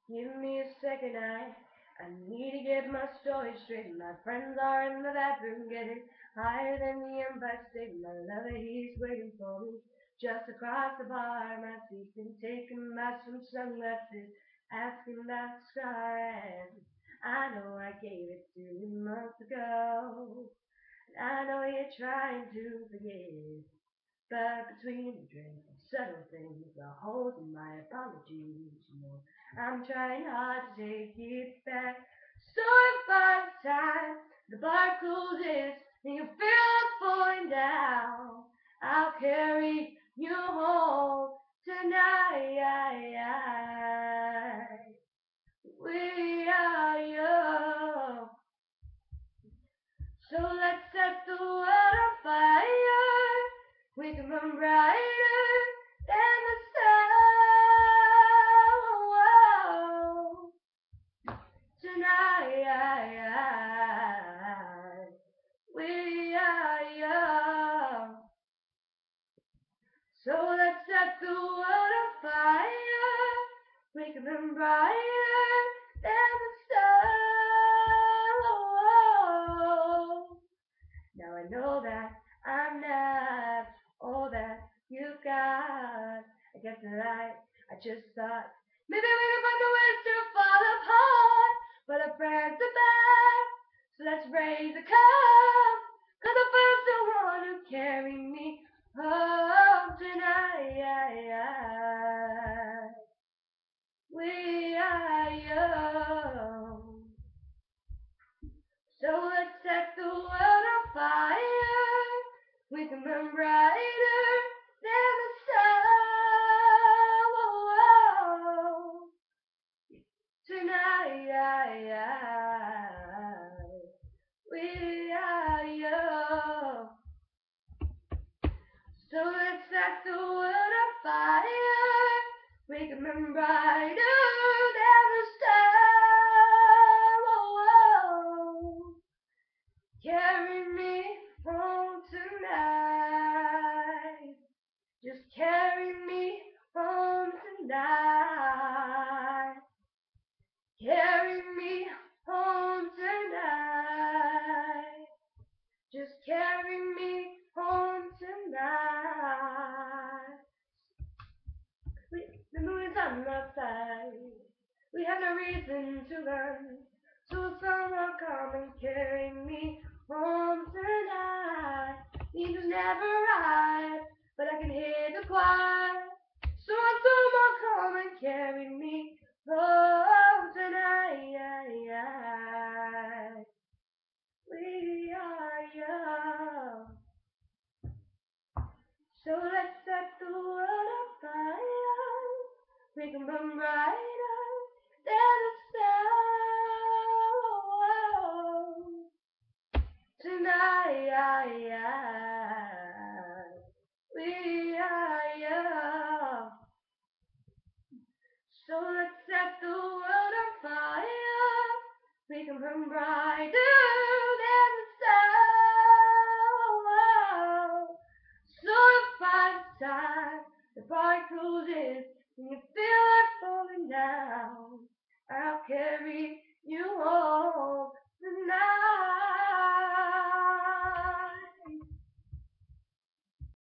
Give me a second, I need to get my story straight. My friends are in the bathroom getting higher than the Empire State. My lover, he's waiting for me just across the bar. My teeth can take a mask from sunglasses, asking about the scar. And I know I gave it to you months ago. And I know you're trying to forget. But between the drink and subtle things, the holes in my apologies, I'm trying hard to take it back. So if by the time the bar closes and you feel it falling down, I'll carry you home tonight. We are young, so let's set the world on fire. We can burn brighter than the sun. Tonight, we are young. So let's set the world on fire. We can burn brighter than the sun. Now I know that I'm not all that you've got. I guess that I just thought maybe we could find a way to fall apart. But our friends are back, so let's raise a cup. Cause I found someone who carry me home tonight. We are young. So let's set the world on fire. We can burn brighter than the sun. Tonight, we are young. So let's set the world on fire. We can burn brighter than the sun. Carry me home tonight. Just carry me home tonight. Carry me home tonight. Just carry me home tonight. The moon is on outside. We have no reason to run. So someone come and carry me home tonight. Angels never arrive, but I can hear the choir. So someone come and carry me home tonight. We are young. So let's set the world on fire. We can burn brighter than the sun. Tonight, we are young. So let's set the world on fire. We can burn brighter than the sun. So if by the time the bar closes and you feel like falling down, I'll carry you home tonight.